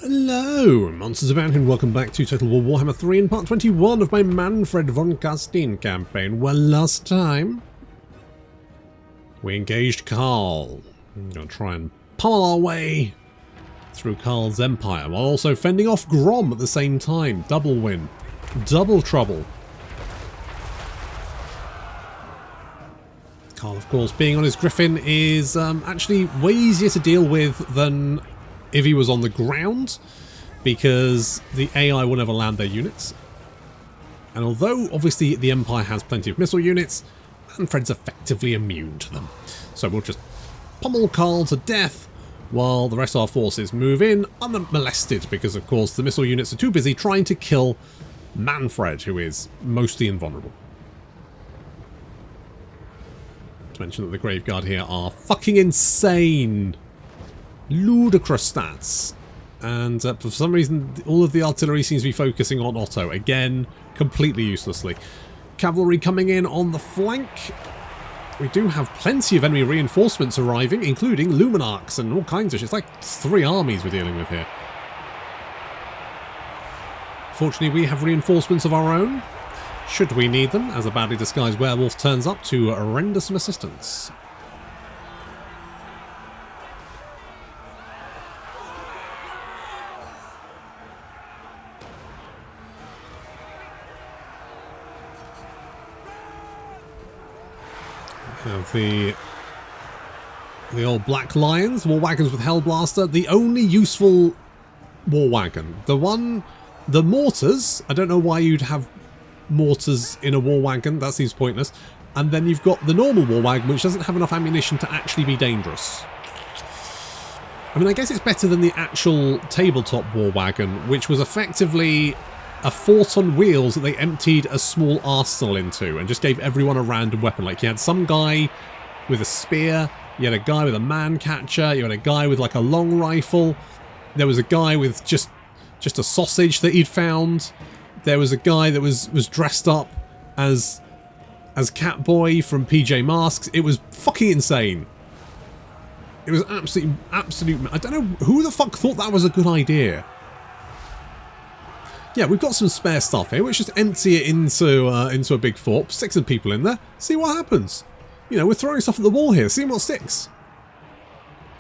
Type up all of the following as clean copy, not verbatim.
Hello, Monsters Abound, and welcome back to Total War Warhammer 3 in part 21 of my Mannfred von Carstein campaign. Well, last time we engaged Karl. I'm going to try and pummel our way through Karl's empire while also fending off Grom at the same time. Double win. Double trouble. Karl, of course, being on his Griffin is actually way easier to deal with than if he was on the ground, because the AI will never land their units. And although obviously the Empire has plenty of missile units, Mannfred's effectively immune to them. So we'll just pummel Karl to death while the rest of our forces move in unmolested, because of course the missile units are too busy trying to kill Mannfred, who is mostly invulnerable. To mention that the Graveguard here are fucking insane. Ludicrous stats, and for some reason all of the artillery seems to be focusing on Otto, again completely uselessly. Cavalry coming in on the flank. We do have plenty of enemy reinforcements arriving, including Luminarchs and all kinds of shit. It's like 3 armies we're dealing with here. Fortunately, we have reinforcements of our own, should we need them, as a badly disguised werewolf turns up to render some assistance. Have the old Black Lions, war wagons with Hellblaster, the only useful war wagon. The mortars, I don't know why you'd have mortars in a war wagon, that seems pointless. And then you've got the normal war wagon, which doesn't have enough ammunition to actually be dangerous. I mean, I guess it's better than the actual tabletop war wagon, which was effectively a fort on wheels that they emptied a small arsenal into and just gave everyone a random weapon. Like, you had some guy with a spear, you had a guy with a man catcher, you had a guy with like a long rifle, there was a guy with just a sausage that he'd found, there was a guy that was dressed up as Catboy from PJ Masks. It was fucking insane. It was absolute. I don't know who the fuck thought that was a good idea. Yeah, we've got some spare stuff here. Let's just empty it into a big fort, stick some people in there, see what happens. You know, we're throwing stuff at the wall here, see what sticks.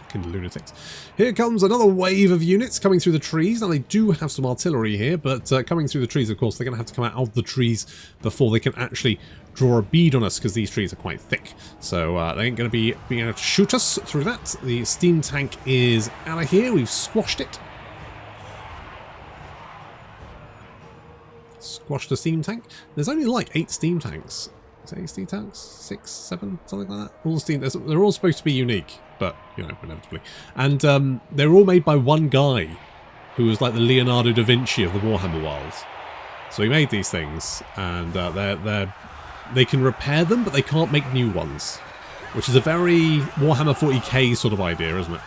Fucking lunatics. Here comes another wave of units coming through the trees. Now, they do have some artillery here, but coming through the trees, of course, they're going to have to come out of the trees before they can actually draw a bead on us, because these trees are quite thick. So they ain't going to be being able to shoot us through that. The steam tank is out of here. We've squashed it. Squash the steam tank. There's only like 8 steam tanks. Is it 8 steam tanks? 6, 7, something like that? All the steam, they're all supposed to be unique, but, you know, inevitably. And they're all made by one guy who was like the Leonardo da Vinci of the Warhammer world. So he made these things, and they can repair them, but they can't make new ones, which is a very Warhammer 40k sort of idea, isn't it?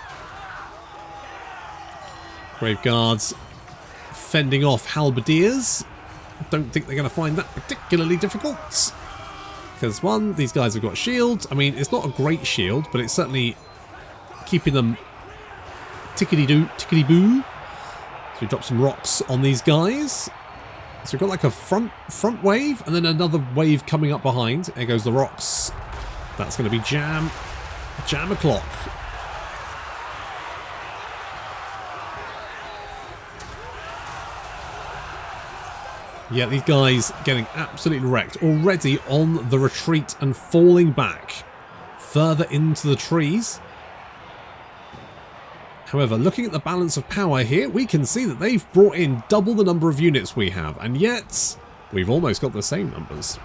Graveguards fending off halberdiers. Don't think they're going to find that particularly difficult. Because, one, these guys have got shields. I mean, it's not a great shield, but it's certainly keeping them tickety-doo, tickety-boo. So we drop some rocks on these guys. So we've got like a front wave, and then another wave coming up behind. There goes the rocks. That's going to be jam o'clock. Yeah, these guys getting absolutely wrecked. Already on the retreat and falling back further into the trees. However, looking at the balance of power here, we can see that they've brought in double the number of units we have. And yet, we've almost got the same numbers.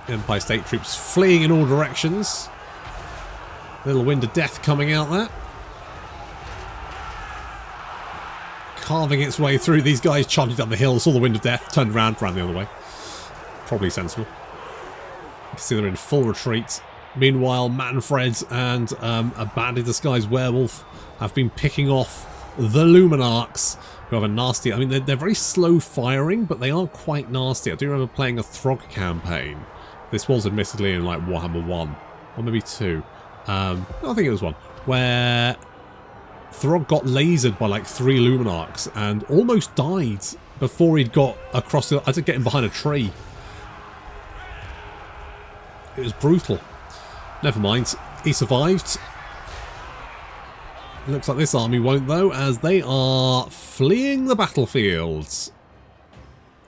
Empire State troops fleeing in all directions. Little wind of death coming out there. Carving its way through. These guys charging down the hill, saw the wind of death, turned around, ran the other way. Probably sensible. You can see they're in full retreat. Meanwhile, Mannfred and a badly disguised werewolf have been picking off the Luminarchs, who have a nasty... I mean, they're very slow firing, but they are quite nasty. I do remember playing a Throg campaign This was admittedly in like Warhammer 1, or maybe 2. I think it was 1, where Throg got lasered by like 3 Luminarchs and almost died before he'd got across the... I had to get him behind a tree. It was brutal. Never mind. He survived. Looks like this army won't though, as they are fleeing the battlefields,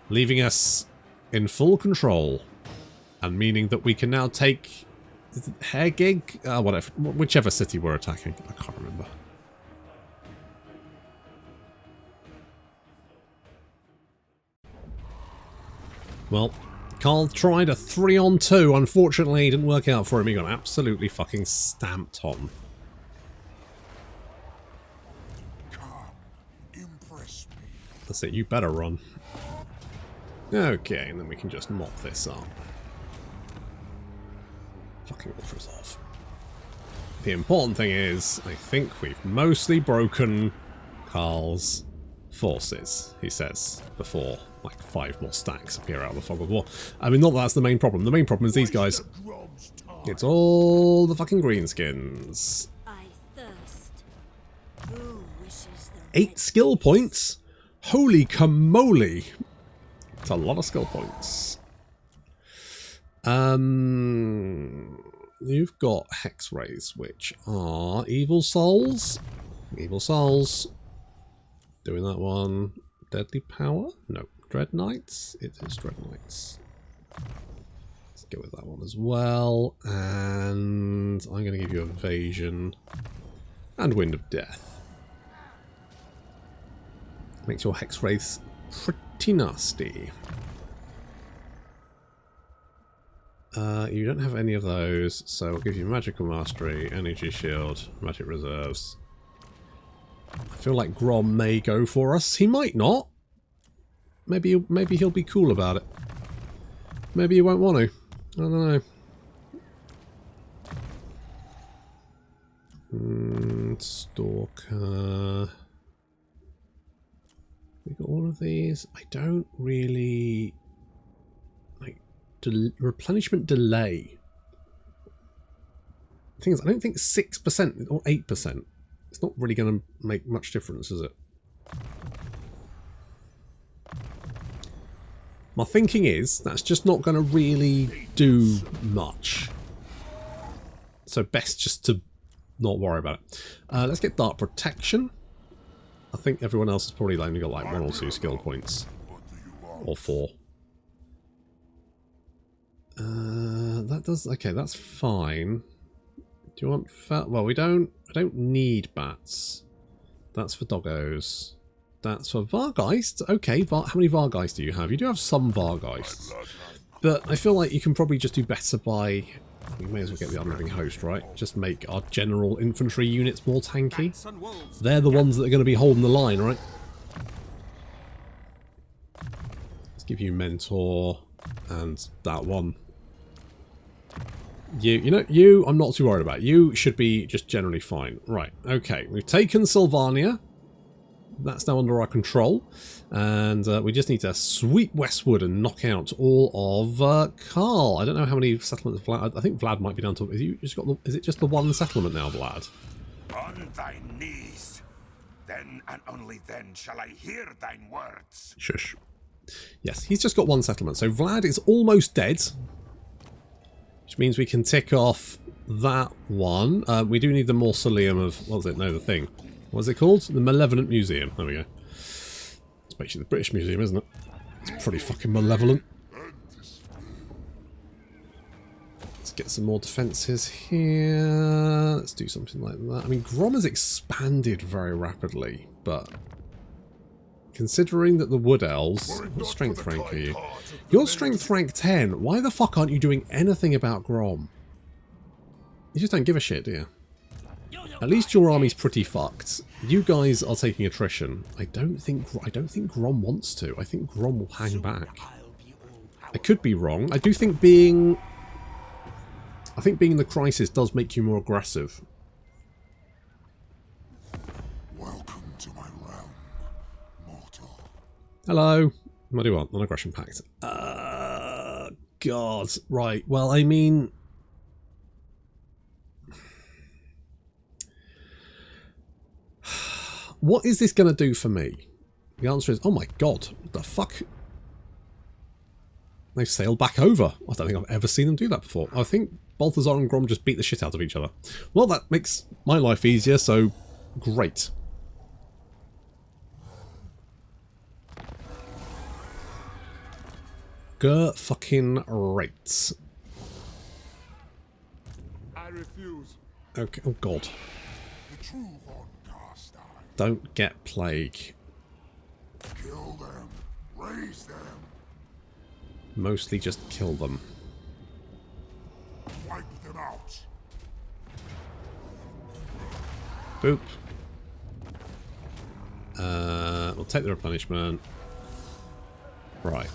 leaving us in full control, and meaning that we can now take Hergig, whatever, whichever city we're attacking. I can't remember. Well, Carl tried a 3-on-2. Unfortunately, it didn't work out for him. He got absolutely fucking stamped on. That's it, you better run. Okay, and then we can just mop this up. Fucking ultras off. The important thing is, I think we've mostly broken Carl's forces, he says, before like 5 more stacks appear out of the fog of war. I mean, not that that's the main problem. The main problem is these guys. It's all the fucking greenskins. 8 skill points? Holy camole! It's a lot of skill points. You've got Hex Rays, which are Evil Souls. Evil Souls. Doing that one. Deadly Power? No. Dread Knights? It is Dread Knights. Let's go with that one as well. And I'm going to give you Evasion and Wind of Death. Makes your Hex Wraiths pretty nasty. You don't have any of those, so I'll give you Magical Mastery, Energy Shield, Magic Reserves. I feel like Grom may go for us. He might not. Maybe he'll be cool about it. Maybe he won't want to. I don't know. Stalker. We got all of these. I don't really like replenishment delay. The thing is, I don't think 6% or 8%. It's not really going to make much difference, is it? My thinking is that's just not going to really do much. So best just to not worry about it. Let's get Dark Protection. I think everyone else has probably only got like 1 or 2 skill points. Or 4. That does... Okay, that's fine. Do you want... Well, I don't need bats. That's for doggos. That's for Vargeist. Okay, how many Vargeist do you have? You do have some Vargeists. But I feel like you can probably just do better by... We may as well get the Unliving Host, right? Just make our general infantry units more tanky. They're the ones that are going to be holding the line, right? Let's give you Mentor and that one. You, I'm not too worried about. You should be just generally fine. Right, okay. We've taken Sylvania. That's now under our control. And we just need to sweep westward and knock out all of Carl. I don't know how many settlements Vlad... I think Vlad might be down to... Is it just the 1 settlement now, Vlad? On thy knees. Then and only then shall I hear thine words. Shush. Yes, he's just got 1 settlement. So Vlad is almost dead. Which means we can tick off that one. We do need the mausoleum of... What was it? No, the thing. What's it called? The Malevolent Museum. There we go. It's basically the British Museum, isn't it? It's pretty fucking malevolent. Let's get some more defences here. Let's do something like that. I mean, Grom has expanded very rapidly, but... Considering that the Wood Elves... What strength rank are you? You're strength rank 10. Why the fuck aren't you doing anything about Grom? You just don't give a shit, do you? At least your army's pretty fucked. You guys are taking attrition. I don't think Grom wants to. I think Grom will hang back. I could be wrong. I do think being... I think being in the crisis does make you more aggressive. Welcome to my realm, mortal. Hello. What do you want? Non-aggression pact. God. Right. Well, I mean... What is this going to do for me? The answer is, oh my god, what the fuck? They've sailed back over. I don't think I've ever seen them do that before. I think Balthazar and Grom just beat the shit out of each other. Well, that makes my life easier, so great. Fucking right. I refuse. Okay, oh god. The true von Carstein. Don't get plague. Kill them. Raise them. Mostly just kill them. Wipe them out. Boop. We'll take the replenishment. Right.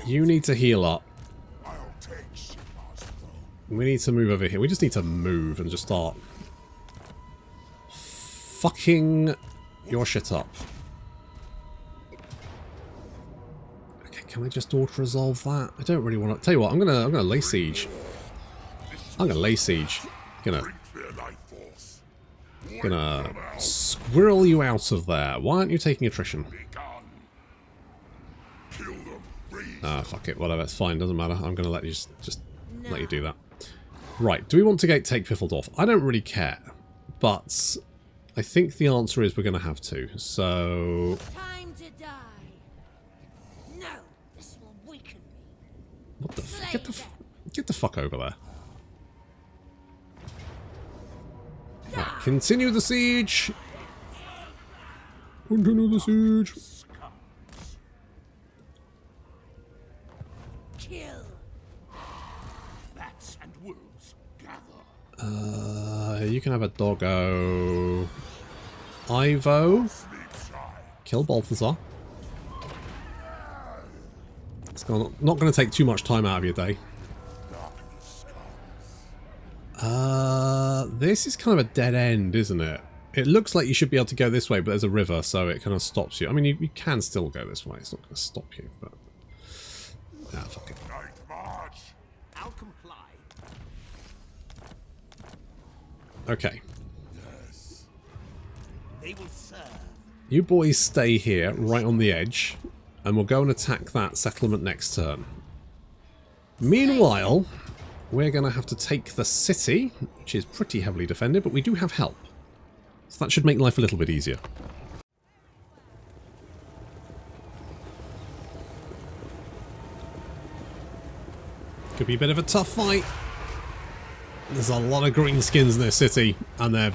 You need to heal up. I'll take Sigmar's throne. We need to move over here. We just need to move and just start fucking your shit up. Okay, can I just auto-resolve that? I don't really want to. Tell you what, I'm gonna lay siege. I'm gonna lay siege. Gonna squirrel you out of there. Why aren't you taking attrition? Ah, fuck it, whatever, it's fine, doesn't matter. I'm gonna let you just let you do that. Right, do we want to take Pfiffeldorf? I don't really care, but I think the answer is we're gonna have to. So Time to die. No, this will weaken me. what the get the fuck over there. Right, continue the siege. Continue the siege. Kill. Bats and wolves gather. You can have a doggo. Ivo. Kill Balthazar. It's not going to take too much time out of your day. This is kind of a dead end, isn't it? It looks like you should be able to go this way, but there's a river, so it kind of stops you. I mean, you can still go this way. It's not going to stop you, but... Ah, fuck it. Night march. I'll comply. Okay. Yes. They will serve. You boys stay here, right on the edge, and we'll go and attack that settlement next turn. Meanwhile, we're going to have to take the city, which is pretty heavily defended, but we do have help. So that should make life a little bit easier. Could be a bit of a tough fight. There's a lot of greenskins in this city, and they're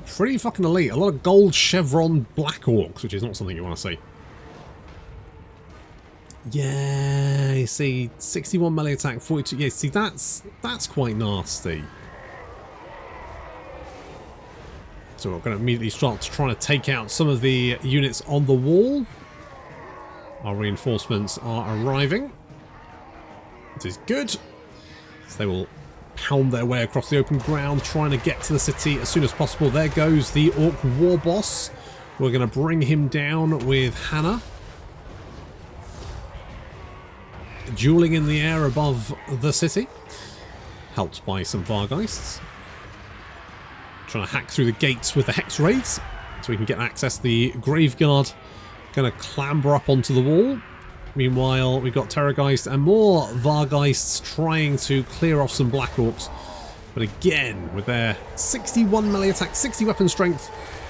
pretty fucking elite. A lot of gold chevron black orcs, which is not something you want to see. Yeah, you see, 61 melee attack, 42. Yeah, see, that's quite nasty. So we're going to immediately start trying to take out some of the units on the wall. Our reinforcements are arriving. This is good. So they will pound their way across the open ground, trying to get to the city as soon as possible. There goes the Orc War Boss. We're going to bring him down with Hannah. Dueling in the air above the city. Helped by some Vargheists. Trying to hack through the gates with the Hex Raids so we can get access. The Graveguard going to clamber up onto the wall. Meanwhile, we've got Terrorgeist and more Vargheists trying to clear off some Black Orcs. But again, with their 61 melee attack, 60 weapon strength,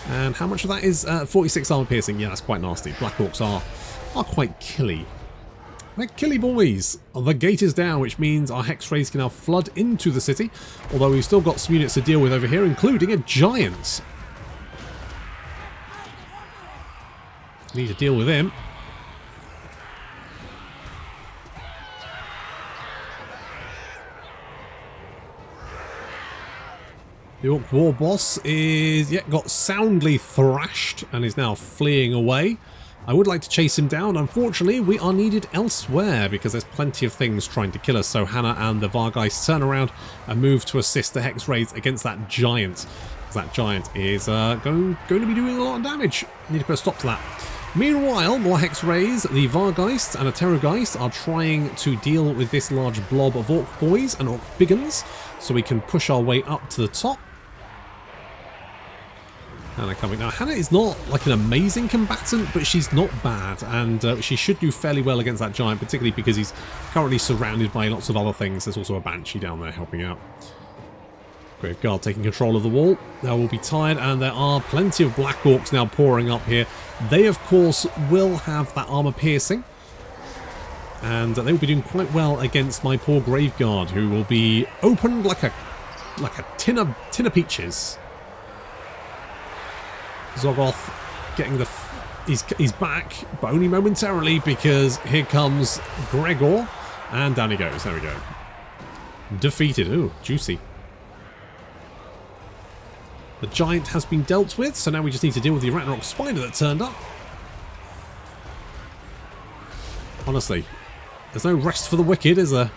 and how much of that is 46 armor piercing? Yeah, that's quite nasty. Black Orcs are quite killy. They're killy boys. The gate is down, which means our Hex Raids can now flood into the city. Although we've still got some units to deal with over here, including a giant. Need to deal with him. The Orc War Boss is got soundly thrashed and is now fleeing away. I would like to chase him down. Unfortunately, we are needed elsewhere because there's plenty of things trying to kill us. So Hannah and the Vargheists turn around and move to assist the Hex Raids against that giant. That giant is going to be doing a lot of damage. Need to put a stop to that. Meanwhile, more Hex Rays, the Vargeist and a Terrorgeist are trying to deal with this large blob of Orc Boys and Orc Biggins, so we can push our way up to the top. Hannah coming. Now, Hannah is not like an amazing combatant, but she's not bad, and she should do fairly well against that giant, particularly because he's currently surrounded by lots of other things. There's also a Banshee down there helping out. Graveguard taking control of the wall. They will be tired, and there are plenty of Black Orcs now pouring up here. They, of course, will have that armor piercing, and they will be doing quite well against my poor Graveguard, who will be opened like a tin of peaches. Zoggoth getting the... He's back, but only momentarily, because here comes Gregor, and down he goes. There we go. Defeated. Ooh, juicy. The giant has been dealt with, so now we just need to deal with the Ragnarok spider that turned up. Honestly, there's no rest for the wicked, is there?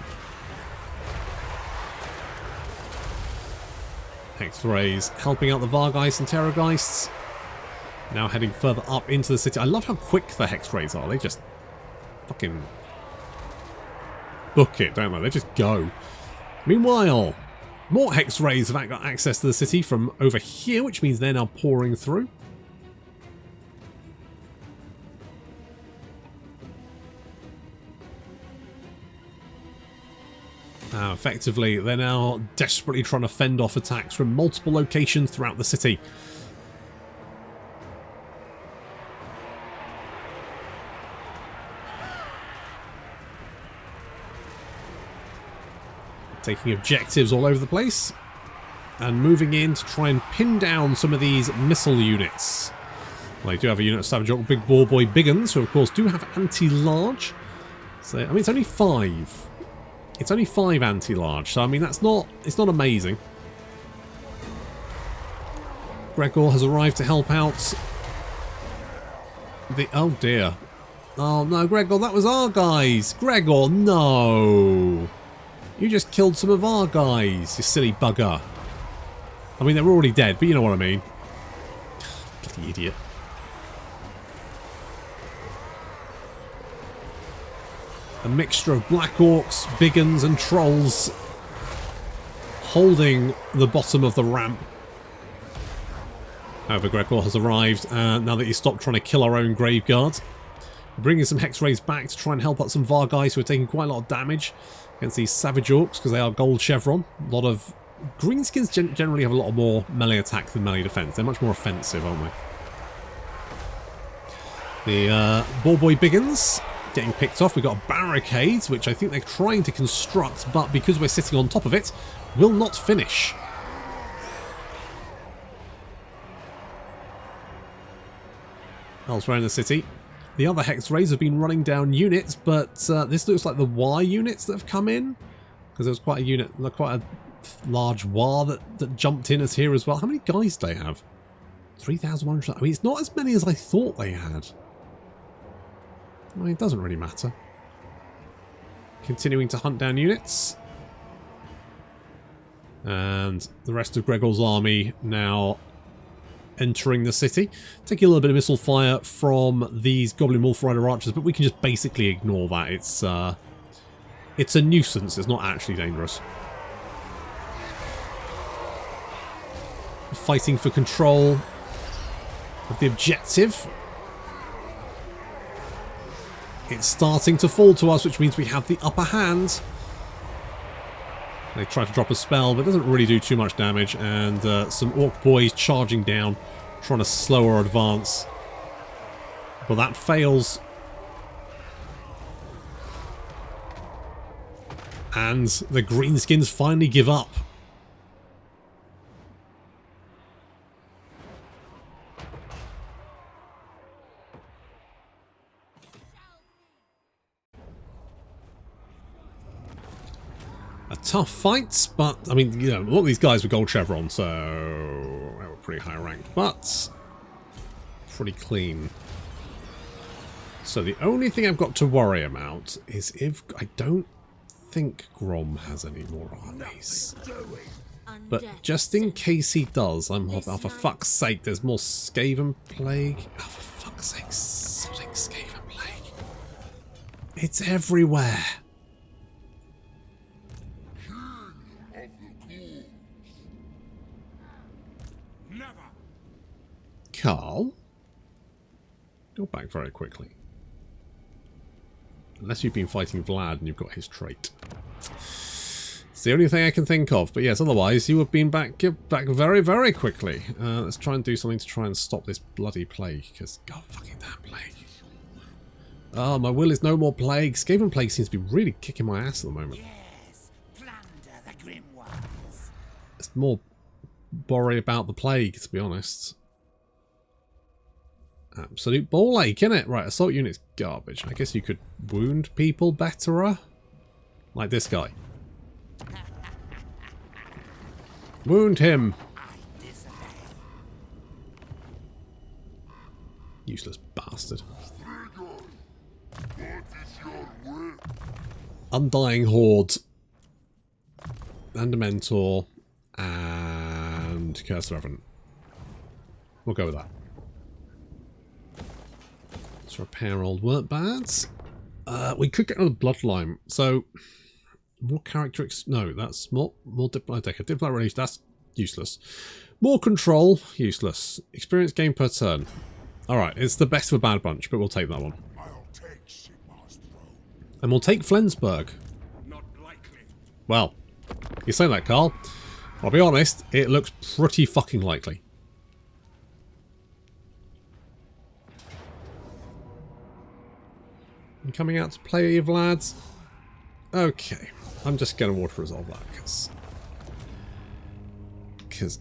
Hex Rays helping out the Vargeist and Terrorgeists. Now heading further up into the city. I love how quick the Hex Rays are. They just fucking book it, don't they? They just go. Meanwhile, more Hex Rays have got access to the city from over here, which means they're now pouring through. Effectively, they're now desperately trying to fend off attacks from multiple locations throughout the city. Taking objectives all over the place and moving in to try and pin down some of these missile units. Well, they do have a unit of Savage Orc Big Ball Boy Biggins, who of course do have anti-large. So I mean, it's only 5. It's only 5 anti-large, so I mean it's not amazing. Gregor has arrived to help out. Oh dear. Oh no, Gregor, that was our guys. Gregor, no. You just killed some of our guys, you silly bugger. I mean, they were already dead, but you know what I mean. Bloody idiot. A mixture of Black Orcs, Biggins and Trolls holding the bottom of the ramp. However, Gregor has arrived now that he's stopped trying to kill our own Graveguard. We're bringing some Hex Rays back to try and help out some Vargeist who are taking quite a lot of damage against these Savage Orcs because they are gold chevron. A lot of Greenskins generally have a lot more melee attack than melee defense. They're much more offensive, aren't they? The Ball Boy Biggins getting picked off. We've got a barricade, which I think they're trying to construct, but because we're sitting on top of it, will not finish. Elsewhere in the city, the other Hex Rays have been running down units, but this looks like the War units that have come in, because there was quite a unit, quite a large War that jumped in as here as well. How many guys do they have? 3,100. I mean, it's not as many as I thought they had. I mean, it doesn't really matter. Continuing to hunt down units. And the rest of Gregor's army now entering the city. Taking a little bit of missile fire from these Goblin Wolf Rider archers, but we can just basically ignore that. It's a nuisance. It's not actually dangerous. Fighting for control of the objective. It's starting to fall to us, which means we have the upper hand. They try to drop a spell, but it doesn't really do too much damage. And some Orc Boys charging down, trying to slow our advance. But that fails. And the Greenskins finally give up. A tough fight, but, I mean, you know, a lot of these guys were gold chevron, so they were pretty high ranked, but pretty clean. So the only thing I've got to worry about is if I don't think Grom has any more armies. But just in case he does, I'm oh, for fuck's sake, there's more Skaven Plague. Oh, for fuck's sake. Sodding Skaven Plague. It's everywhere. Never. Carl? Go back very quickly. Unless you've been fighting Vlad and you've got his trait. It's the only thing I can think of. But yes, otherwise you have been back very, very quickly. Let's try and do something to try and stop this bloody plague. Because, god fucking damn plague. Oh, my will is no more plague. Skaven Plague seems to be really kicking my ass at the moment. Yes, plunder the grim ones. It's more worry about the plague, to be honest. Absolute ball ache, innit? Right, assault unit's garbage. I guess you could wound people betterer. Like this guy. Wound him. Useless bastard. Undying Horde. And a Mentor. And Curse Revenant. We'll go with that. Let's repair old work bads. We could get another Bloodline. So, more character... No, that's more Diplomatic. Diplomatic Release, that's useless. More Control, useless. Experience gain per turn. Alright, it's the best of a bad bunch, but we'll take that one. I'll take Sigmar's throne. And we'll take Flensburg. Not likely. Well, you say that, Carl. I'll be honest, it looks pretty fucking likely. You coming out to play, Vlads? Okay. I'm just going to water resolve that, because...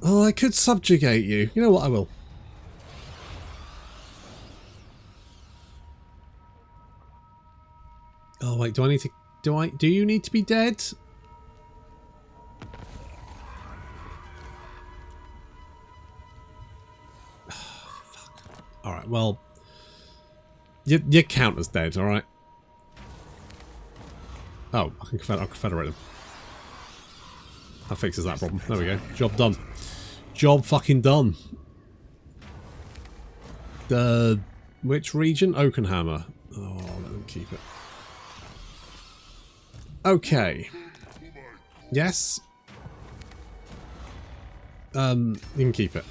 Oh, I could subjugate you. You know what, I will. Oh, wait, do I need to... Do you need to be dead? Fuck. Alright, well... You count as dead, alright? Oh, I'll confederate them. That fixes that problem. There we go. Job done. Job fucking done. Which region? Oakenhammer. Oh, let them keep it. Okay. Yes. You can keep it.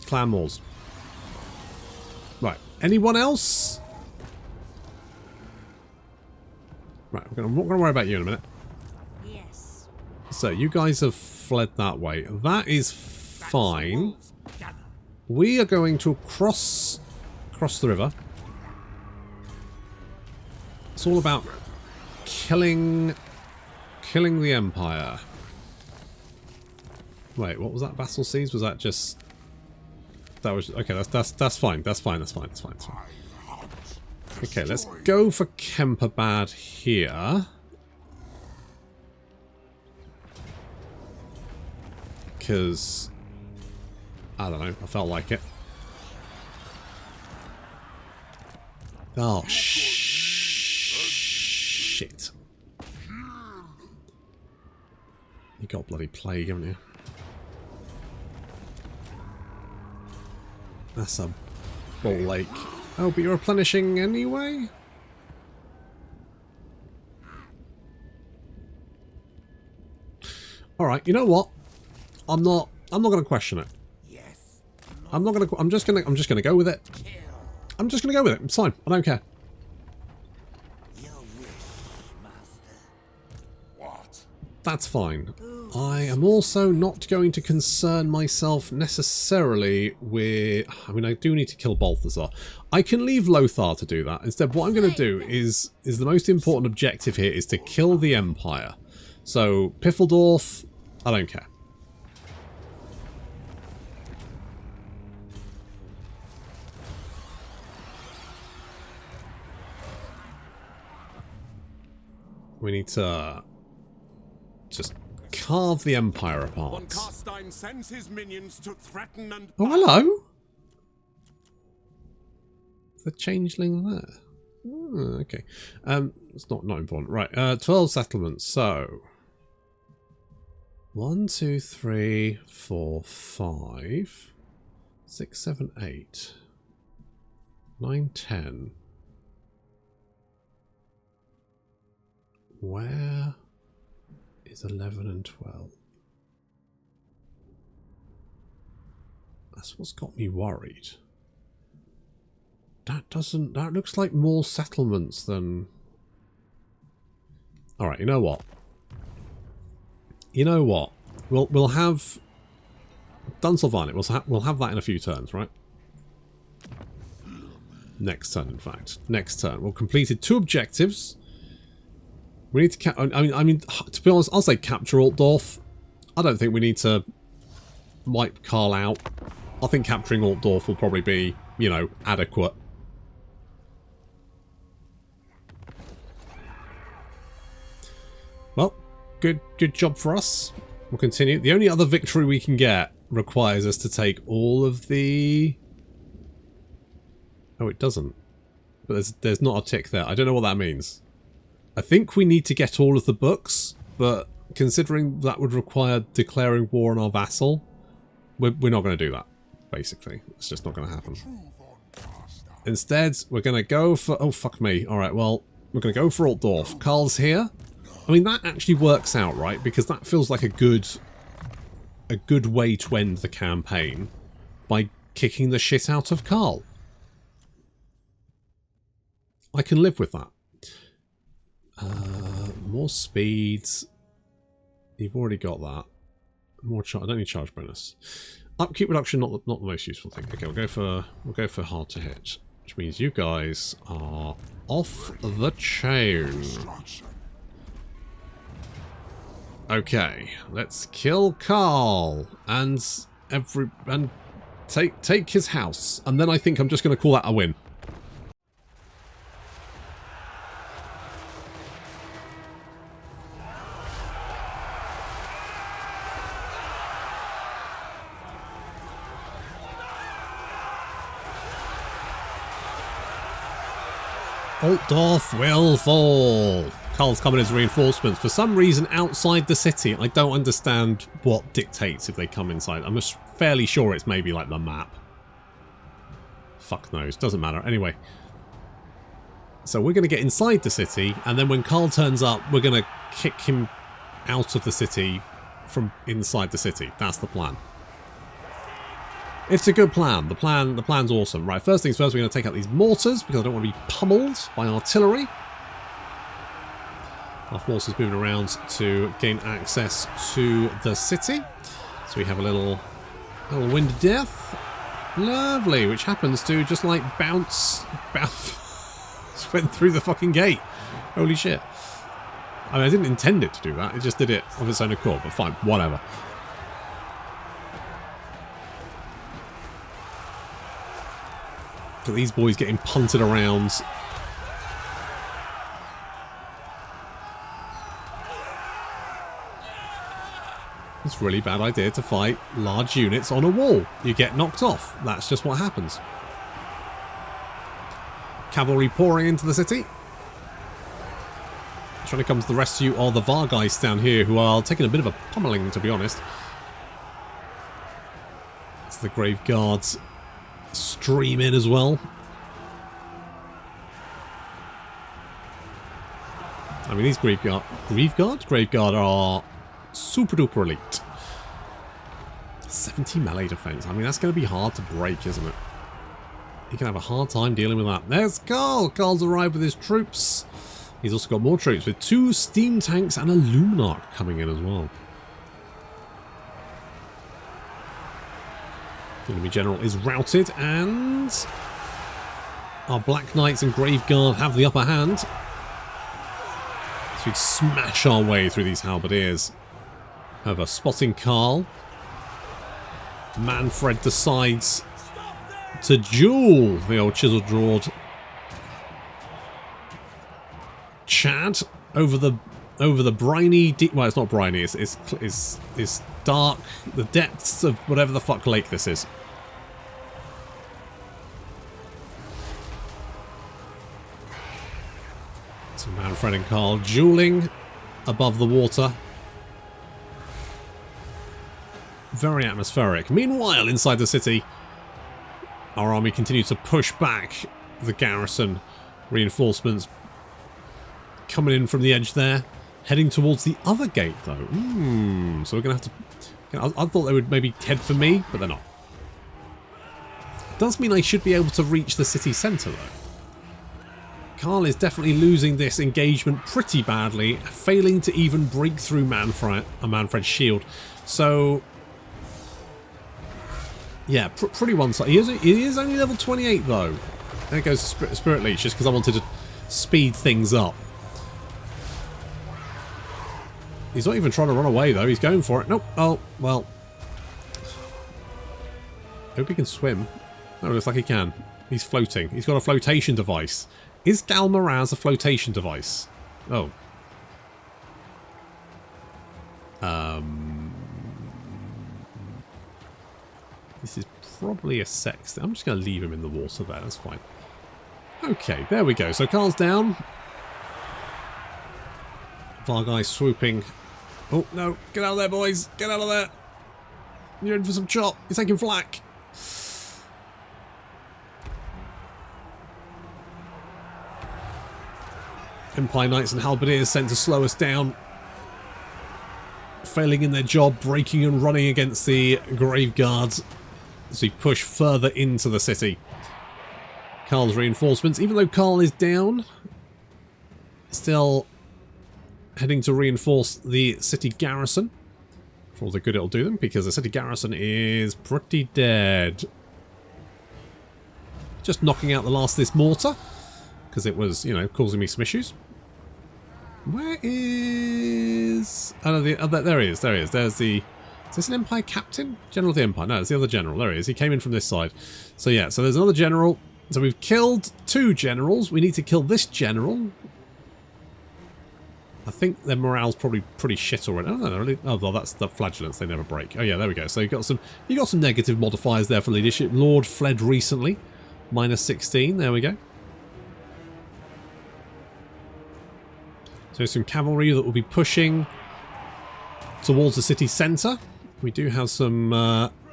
Clan Wars. Right. Anyone else? Right, I'm not going to worry about you in a minute. Yes. So, you guys have fled that way. That is fine. We are going to cross the river. It's all about killing the Empire. Wait, what was that? Vassal Siege? Was that just... That was... Okay, that's fine. That's fine. Okay, let's go for Kemperbad here. Because... I don't know, I felt like it. Oh, shit. You got bloody plague, haven't you? That's a ball lake. Oh, but you're replenishing anyway? Alright, you know what? I'm not gonna question it. Yes. I'm just gonna go with it. I'm just gonna go with it. It's fine. I don't care. Your wish, master. What? That's fine. I am also not going to concern myself necessarily with... I mean, I do need to kill Balthazar. I can leave Lothar to do that. Instead, what I'm going to do is the most important objective here is to kill the Empire. So, Piffeldorf, I don't care. We need to just carve the Empire apart. Von Carstein sends his minions to threaten and... Oh, hello! The changeling there. Oh, okay. It's not important. Right, 12 settlements, so... 1, 2, 3, 4, 5, 6, 7, 8, 9, 10. Where is 11 and 12? That's what's got me worried. That looks like more settlements than... Alright, you know what? We'll have done Sylvania. We'll have that in a few turns, right? Next turn, in fact. Next turn. We've completed 2 objectives. We need to I mean, to be honest, I'll say capture Altdorf. I don't think we need to wipe Karl out. I think capturing Altdorf will probably be, you know, adequate. Well, good job for us. We'll continue. The only other victory we can get requires us to take all of the... Oh, it doesn't. But there's not a tick there. I don't know what that means. I think we need to get all of the books, but considering that would require declaring war on our vassal, we're not going to do that, basically. It's just not going to happen. Instead, we're going to go for... Oh, fuck me. Alright, well, we're going to go for Altdorf. Karl's here. I mean, that actually works out, right? Because that feels like a good way to end the campaign by kicking the shit out of Karl. I can live with that. More speeds. You've already got that. More charge. I don't need charge bonus. Upkeep reduction, not the most useful thing. Okay, we'll go for hard to hit, which means you guys are off the chain. Okay, let's kill Karl and take his house, and then I think I'm just going to call that a win. Altdorf will fall. Karl's coming as reinforcements. For some reason outside the city, I don't understand what dictates if they come inside. I'm just fairly sure it's maybe like the map. Fuck knows. Doesn't matter. Anyway. So we're going to get inside the city, and then when Karl turns up, we're going to kick him out of the city from inside the city. That's the plan. It's a good plan. The plan's awesome. Right, first things first, we're going to take out these mortars because I don't want to be pummeled by artillery. Our forces moving around to gain access to the city. So we have a little wind of death. Lovely, which happens to just like bounce went through the fucking gate. Holy shit. I mean, I didn't intend it to do that. It just did it of its own accord, but fine, whatever. Look at these boys getting punted around. It's a really bad idea to fight large units on a wall. You get knocked off. That's just what happens. Cavalry pouring into the city. Trying to come to the rescue are the Vargeist down here, who are taking a bit of a pummeling, to be honest. It's the Grave Guards stream in as well. I mean, these Grave Guard are super duper elite. 70 melee defense. I mean, that's going to be hard to break, isn't it? You can have a hard time dealing with that. There's Karl. Karl's arrived with his troops. He's also got more troops with 2 steam tanks and a Luminarch coming in as well. The enemy general is routed, and our Black Knights and Grave Guard have the upper hand. So we smash our way through these halberdiers. However, spotting Karl, Mannfred decides to duel the old chisel-jawed Chad over the briny, well, it's not briny, it's dark, the depths of whatever the fuck lake this is. So Mannfred and Karl dueling above the water. Very atmospheric. Meanwhile, inside the city, our army continues to push back the garrison. Reinforcements coming in from the edge there. Heading towards the other gate, though. So we're going to have to... I thought they would maybe head for me, but they're not. Does mean I should be able to reach the city centre, though. Karl is definitely losing this engagement pretty badly, failing to even break through Mannfred's shield. So... yeah, pretty one-sided. He is only level 28, though. There goes Spirit Leech, just because I wanted to speed things up. He's not even trying to run away, though. He's going for it. Nope. Oh, well. Hope he can swim. Oh, looks like he can. He's floating. He's got a flotation device. Is Galmaraz a flotation device? Oh. This is probably a sex thing. I'm just going to leave him in the water there. That's fine. Okay, there we go. So Karl's down. Vargai swooping. Oh, no. Get out of there, boys. Get out of there. You're in for some chop. You're taking flak. Empire Knights and Halberdiers sent to slow us down. Failing in their job, breaking and running against the Grave Guards as we push further into the city. Karl's reinforcements, even though Karl is down, still heading to reinforce the city garrison. For all the good it'll do them, because the city garrison is pretty dead. Just knocking out the last of this mortar, because it was, you know, causing me some issues. Where is... oh, no, there he is, there he is. There's the... is this an Empire Captain? General of the Empire. No, it's the other general. There he is. He came in from this side. So yeah, so there's another general. So we've killed 2 generals. We need to kill this general. I think their morale's probably pretty shit already. Oh, no, really? Oh, well, that's the flagellants. They never break. Oh, yeah, there we go. So you got some negative modifiers there for leadership. Lord fled recently. -16. There we go. So some cavalry that will be pushing towards the city centre. We do have some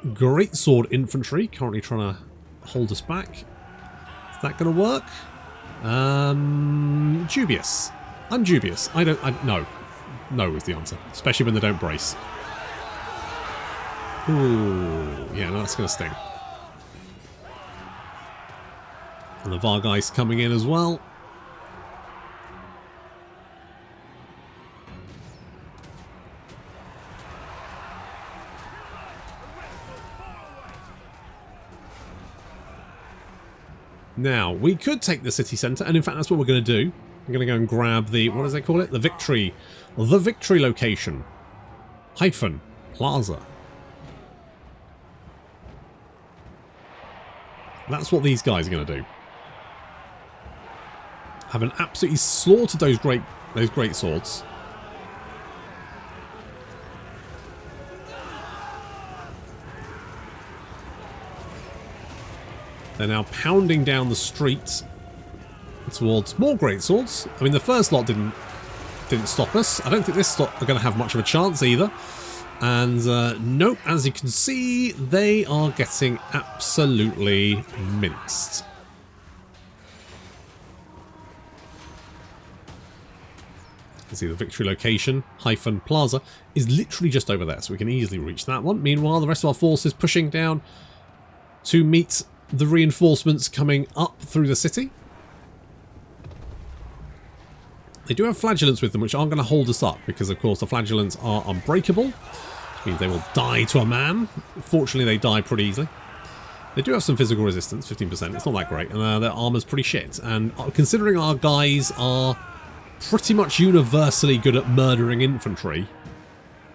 greatsword infantry currently trying to hold us back. Is that going to work? Dubious. I'm dubious. No. No is the answer. Especially when they don't brace. Ooh. Yeah, no, that's going to sting. And the Vargei's coming in as well. Now, we could take the city centre, and in fact that's what we're going to do. We're going to go and grab the, what does they call it? The victory location. Hyphen. Plaza. That's what these guys are going to do. Having absolutely slaughtered those great swords. They're now pounding down the streets towards more greatswords. I mean, the first lot didn't stop us. I don't think this lot are going to have much of a chance either. And nope, as you can see, they are getting absolutely minced. You can see the victory location, hyphen plaza, is literally just over there, so we can easily reach that one. Meanwhile, the rest of our force is pushing down to meet the reinforcements coming up through the city. They do have flagellants with them, which aren't going to hold us up, because of course the flagellants are unbreakable, which means they will die to a man. Fortunately, they die pretty easily. They do have some physical resistance, 15%. It's not that great, and their armour's pretty shit. And considering our guys are pretty much universally good at murdering infantry,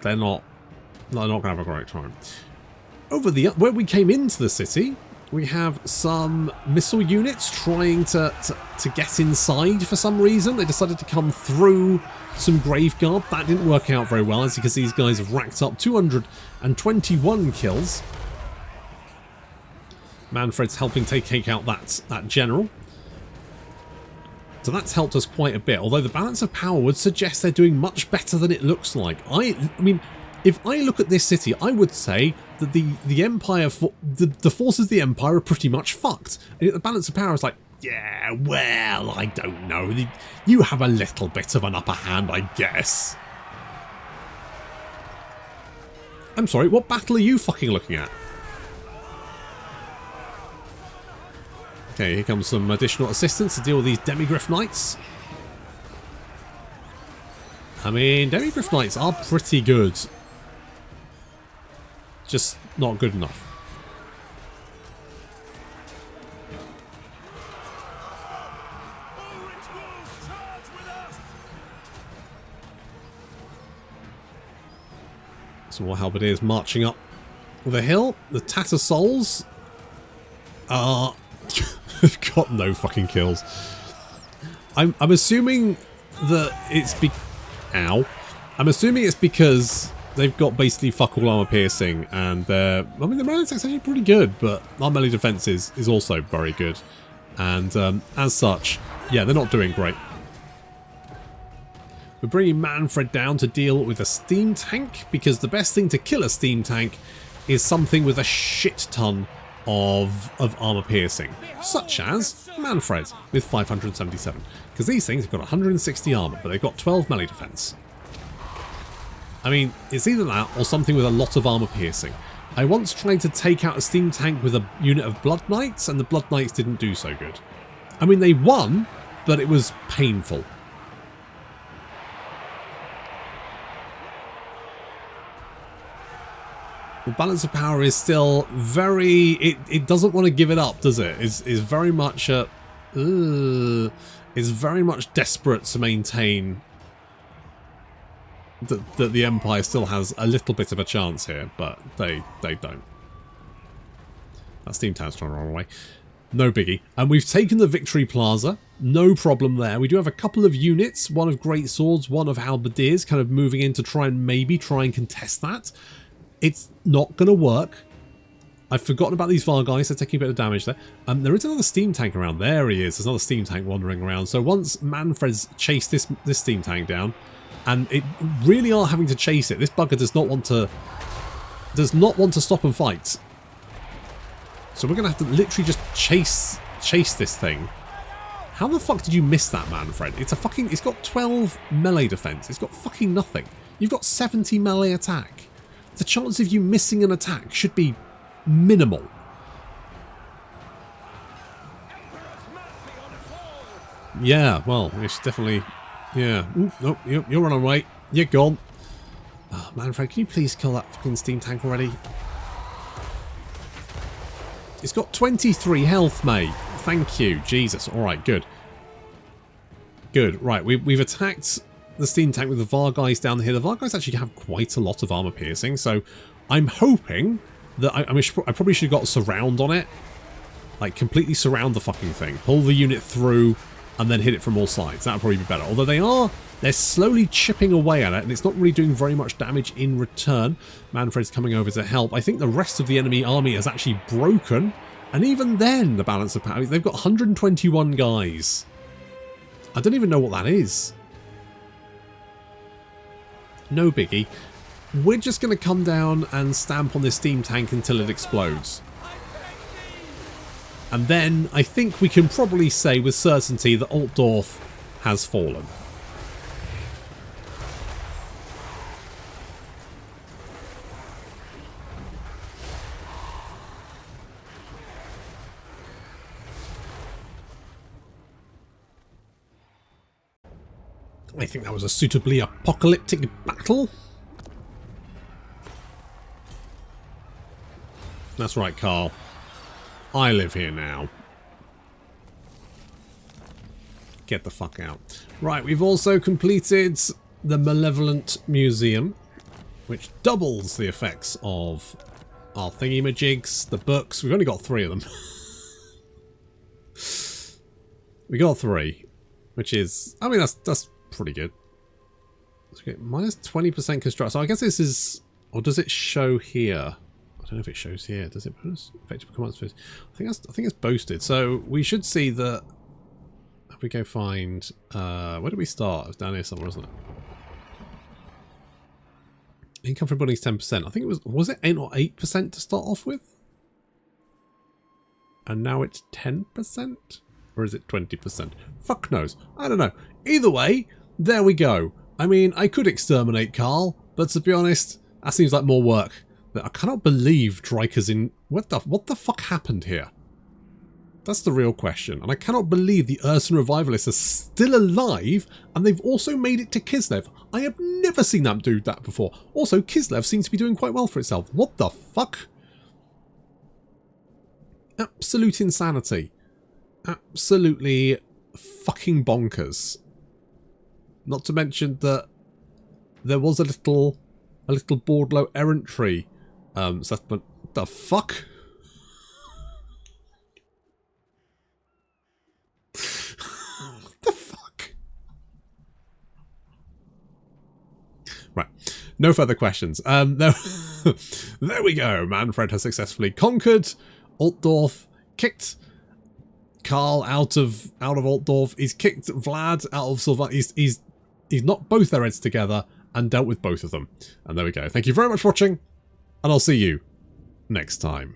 they're not going to have a great time. Where we came into the city, we have some missile units trying to get inside for some reason. They decided to come through some Graveguard. That didn't work out very well, as you can see these guys have racked up 221 kills. Mannfred's helping take out that general. So that's helped us quite a bit, although the balance of power would suggest they're doing much better than it looks like. I mean, if I look at this city, I would say that the Empire, the forces of the Empire are pretty much fucked. And the balance of power is like, yeah, well, I don't know. You have a little bit of an upper hand, I guess. I'm sorry, what battle are you fucking looking at? Okay, here comes some additional assistance to deal with these Demigryph Knights. I mean, Demigryph Knights are pretty good. Just not good enough. Some more halberdiers marching up the hill. The Tattersouls are... have got no fucking kills. I'm assuming that it's Ow. I'm assuming it's because they've got basically fuck all armor piercing, and I mean, the melee attack's actually pretty good, but our melee defense is also very good. And as such, yeah, they're not doing great. We're bringing Mannfred down to deal with a steam tank, because the best thing to kill a steam tank is something with a shit ton of armor piercing, such as Mannfred with 577, because these things have got 160 armor, but they've got 12 melee defense. I mean, it's either that or something with a lot of armor piercing. I once tried to take out a steam tank with a unit of Blood Knights, and the Blood Knights didn't do so good. I mean, they won, but it was painful. The balance of power is still very... It doesn't want to give it up, does it? It's very much a... is very much desperate to maintain that the Empire still has a little bit of a chance here, but they don't. That steam town's trying to run away. No biggie. And we've taken the Victory Plaza. No problem there. We do have a couple of units, one of Great Swords, one of Halberdiers, kind of moving in to try and contest that. It's not going to work. I've forgotten about these Vargheists. They're taking a bit of damage there. There is another steam tank around. There he is. There's another steam tank wandering around. So once Mannfred's chased this steam tank down, and it really are having to chase it. This bugger does not want to stop and fight. So we're going to have to literally just chase this thing. How the fuck did you miss that, Mannfred? It's got 12 melee defense. It's got fucking nothing. You've got 70 melee attack. The chance of you missing an attack should be minimal. Yeah, well, it's definitely... Yeah. Ooh, nope, you're running away. You're gone. Oh, Mannfred, can you please kill that fucking steam tank already? It's got 23 health, mate. Thank you. Jesus. Alright, good. Good. Right, we've attacked the steam tank with the Vargheists down here. The Vargheists actually have quite a lot of armor piercing, so I'm hoping that I probably should have got a surround on it. Like, completely surround the fucking thing. Pull the unit through and then hit it from all sides. That would probably be better. Although they're slowly chipping away at it, and it's not really doing very much damage in return. Mannfred's coming over to help. I think the rest of the enemy army is actually broken, and even then, the balance of power, they've got 121 guys. I don't even know what that is. No biggie. We're just going to come down and stamp on this steam tank until it explodes. And then I think we can probably say with certainty that Altdorf has fallen. I think that was a suitably apocalyptic battle. That's right, Carl. I live here now. Get the fuck out. Right, we've also completed the Malevolent Museum, which doubles the effects of our thingy-majigs, the books. We've only got 3 of them. We got 3, which is... I mean, that's pretty good. Okay, minus 20% construct. So I guess this is... Or does it show here? I don't know if it shows here. Does it bonus effective commands first? I think it's boosted. So we should see that. If we go find where did we start? It was down here somewhere, wasn't it? Income from buildings 10%. I think it was it 8 or 8% to start off with? And now it's 10%? Or is it 20%? Fuck knows. I don't know. Either way, there we go. I mean, I could exterminate Carl, but to be honest, that seems like more work. But I cannot believe Dryker's in... What the fuck happened here? That's the real question. And I cannot believe the Urson Revivalists are still alive, and they've also made it to Kislev. I have never seen them do that before. Also, Kislev seems to be doing quite well for itself. What the fuck? Absolute insanity. Absolutely fucking bonkers. Not to mention that there was a little Bordlow errantry settlement. What the fuck? What the fuck? Right. No further questions. No. There we go. Mannfred has successfully conquered Altdorf, kicked Carl out of Altdorf. He's kicked Vlad out of Sylvania. He's knocked both their heads together and dealt with both of them. And there we go. Thank you very much for watching, and I'll see you next time.